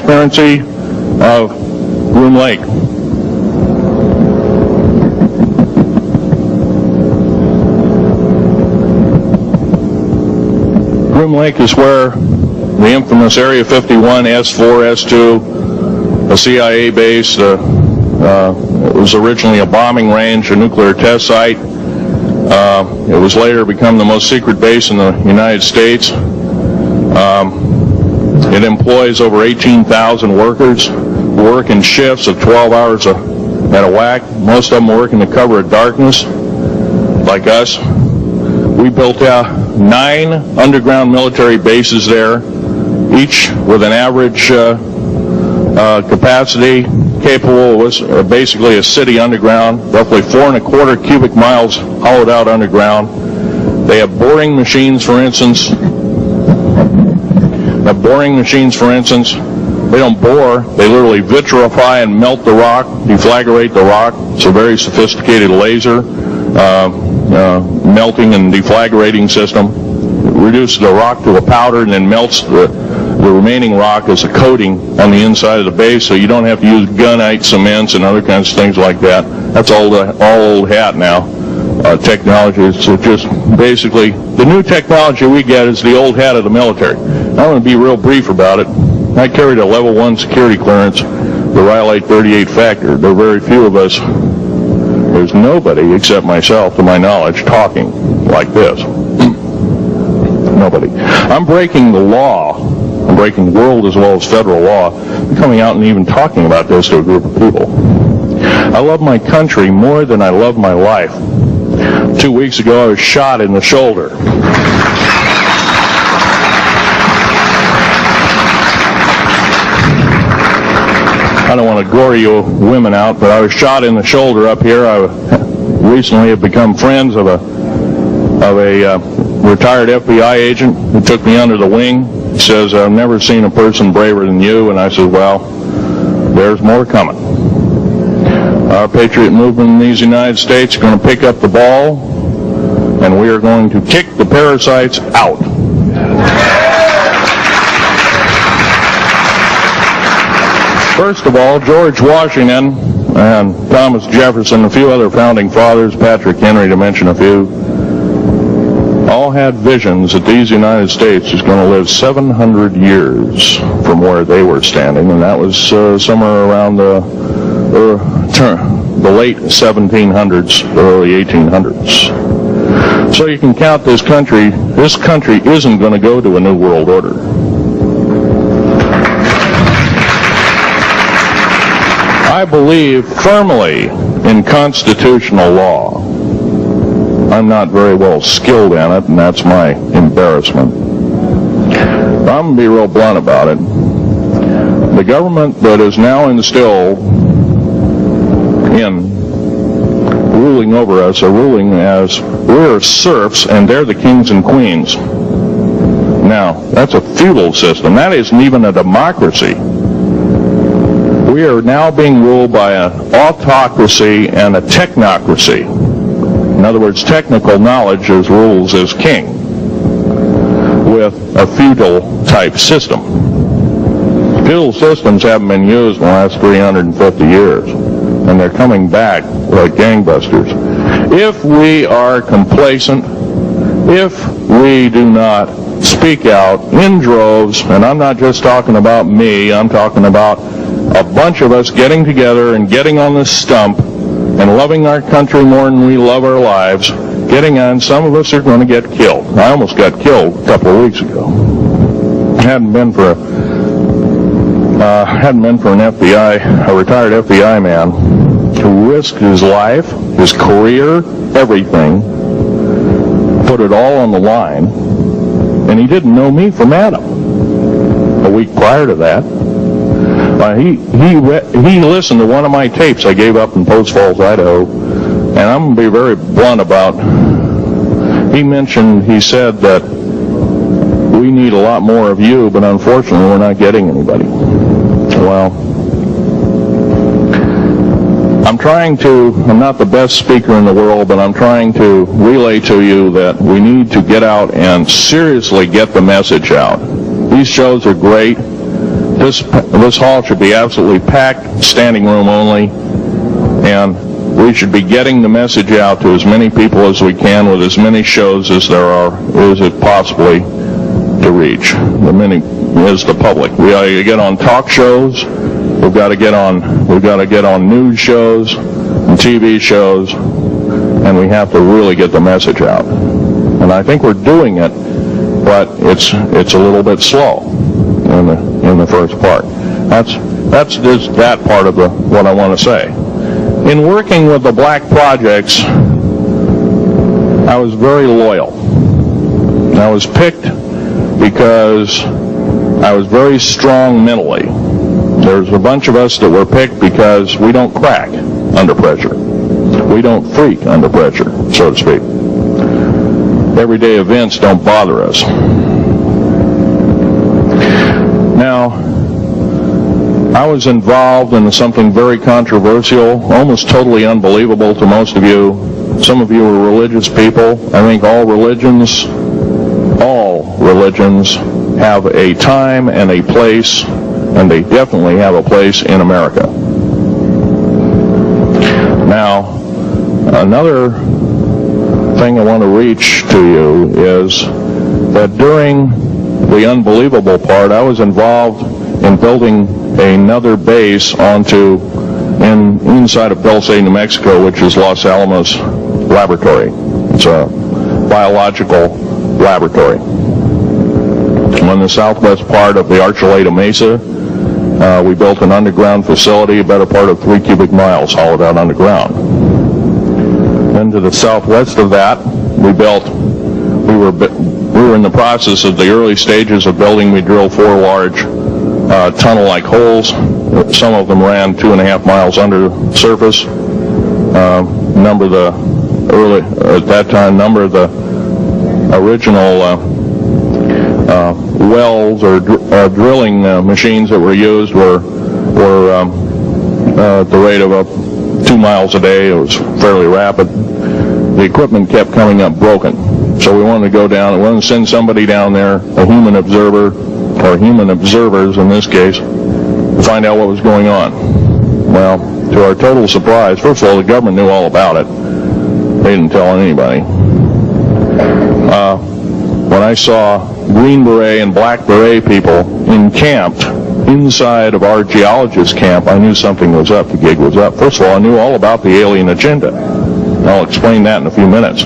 transparency of Groom Lake. Groom Lake is where the infamous Area 51, S4, S2, a CIA base, it was originally a bombing range, a nuclear test site. It was later become the most secret base in the United States. It employs over 18,000 workers who work in shifts of 12 hours at a whack. Most of them work in the cover of darkness, like us. We built 9 underground military bases there, each with an average capacity capable of basically a city underground, roughly 4¼ cubic miles hollowed out underground. They have boring machines, for instance. They don't bore, they literally vitrify and melt the rock, deflagrate the rock. It's a very sophisticated laser melting and deflagrating system. It reduces the rock to a powder and then melts the remaining rock as a coating on the inside of the base, so you don't have to use gunite cements and other kinds of things like that. That's all old hat now. Technology is just basically the new technology we get is the old hat of the military. I'm going to be real brief about it. I carried a level 1 security clearance, the Rhyolite 38 Factor. There are very few of us. There's nobody except myself, to my knowledge, talking like this. Nobody. I'm breaking the law. I'm breaking world as well as federal law. I'm coming out and even talking about this to a group of people. I love my country more than I love my life. 2 weeks ago, I was shot in the shoulder. I don't want to gore you women out, but I was shot in the shoulder up here. I recently have become friends of a retired FBI agent who took me under the wing. He says, I've never seen a person braver than you. And I said, well, there's more coming. Our patriot movement in these United States is going to pick up the ball, and we are going to kick the parasites out. First of all, George Washington and Thomas Jefferson, a few other founding fathers, Patrick Henry to mention a few, all had visions that these United States is going to live 700 years from where they were standing, and that was somewhere around the late 1700s, the early 1800s. So you can count this country. This country isn't going to go to a new world order. I believe firmly in constitutional law. I'm not very well skilled in it, and that's my embarrassment. But I'm going to be real blunt about it. The government that is now instilled in ruling over us are ruling as we're serfs and they're the kings and queens. Now, that's a feudal system. That isn't even a democracy. We are now being ruled by an autocracy and a technocracy. In other words, technical knowledge is rules as king with a feudal type system. Feudal systems haven't been used in the last 350 years, and they're coming back like gangbusters. If we are complacent, if we do not speak out in droves, and I'm not just talking about me, I'm talking about a bunch of us getting together and getting on this stump and loving our country more than we love our lives, getting on, some of us are going to get killed. I almost got killed a couple of weeks ago. Hadn't been for an FBI, a retired FBI man who risked his life, his career, everything, put it all on the line, and he didn't know me from Adam. A week prior to that, he listened to one of my tapes I gave up in Post Falls, Idaho, and I'm going to be very blunt about, he said that we need a lot more of you, but unfortunately we're not getting anybody. Well, I'm not the best speaker in the world, but I'm trying to relay to you that we need to get out and seriously get the message out. These shows are great. this hall should be absolutely packed, standing room only, and we should be getting the message out to as many people as we can with as many shows as there is it possibly to reach the many as the public. We ought to get on talk shows. We've got to get on news shows and TV shows, and we have to really get the message out. And I think we're doing it, but it's a little bit slow in the first part. That's just that part of what I want to say. In working with the black projects, I was very loyal. I was picked because I was very strong mentally. There's a bunch of us that were picked because we don't crack under pressure. We don't freak under pressure, so to speak. Everyday events don't bother us. Now, I was involved in something very controversial, almost totally unbelievable to most of you. Some of you are religious people. I think all religions have a time and a place, and they definitely have a place in America. Now, another thing I want to reach to you is that during the unbelievable part, I was involved in building another base inside of Dulce, New Mexico, which is Los Alamos Laboratory. It's a biological laboratory. On the southwest part of the Archuleta Mesa, we built an underground facility, a better part of 3 cubic miles hollowed out underground. Then to the southwest of that, we were in the process of the early stages of building. We drilled 4 large tunnel-like holes. Some of them ran 2.5 miles under surface. Number of the original wells or drilling machines that were used were at the rate of 2 miles a day. It was fairly rapid. The equipment kept coming up broken. So we wanted to go down, we wanted to send somebody down there, a human observer, or human observers in this case, to find out what was going on. Well, to our total surprise, first of all, the government knew all about it. They didn't tell anybody. When I saw Green Beret and Black Beret people encamped inside of our geologist camp, I knew something was up, the gig was up. First of all, I knew all about the alien agenda. I'll explain that in a few minutes.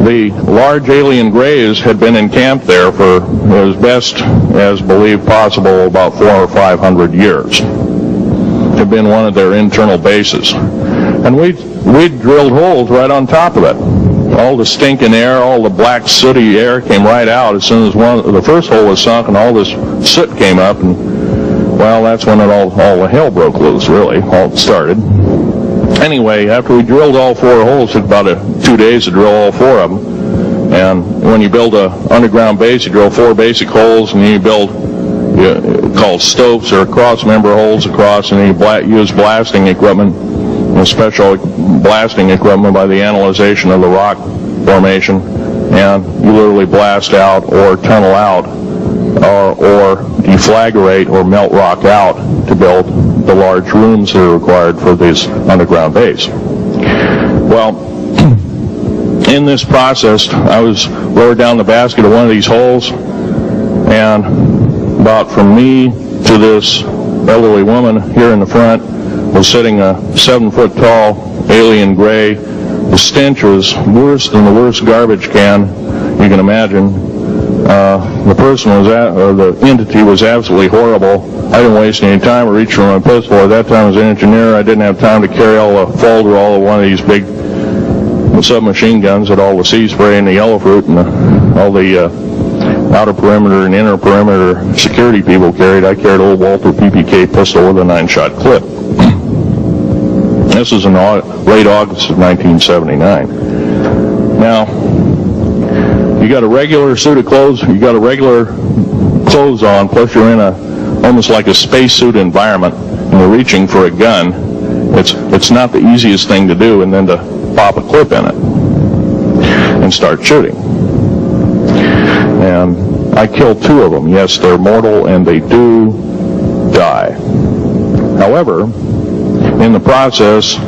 The large alien grays had been encamped there for, as best as believed possible, about 400 or 500 years. It had been one of their internal bases. And we'd drilled holes right on top of it. All the stinking air, all the black sooty air came right out as soon as the first hole was sunk, and all this soot came up, and well, that's when all the hell broke loose, really. All started. Anyway, after we drilled all 4 holes, it took about 2 days to drill all 4 of them. And when you build an underground base, you drill 4 basic holes, and then you build called stopes or cross-member holes across, and then you use blasting equipment, special blasting equipment by the analyzation of the rock formation, and you literally blast out or tunnel out or deflagrate or melt rock out to build the large rooms that are required for this underground base. Well, in this process, I was lowered down the basket of one of these holes, and about from me to this elderly woman here in the front was sitting a 7-foot-tall alien gray. The stench was worse than the worst garbage can you can imagine. The person the entity was absolutely horrible. I didn't waste any time. I reached for my pistol. At that time, as an engineer, I didn't have time to carry all the folder, all of one of these big submachine guns that all the sea spray and the yellow fruit and all the outer perimeter and inner perimeter security people carried. I carried an old Walter PPK pistol with a 9-shot clip. This was in late August of 1979. Now, you got a regular suit of clothes, you got a regular clothes on, plus you're in almost like a spacesuit environment, and you're reaching for a gun. It's not the easiest thing to do, and then to pop a clip in it and start shooting. And I killed 2 of them. Yes, they're mortal and they do die. However, in the process,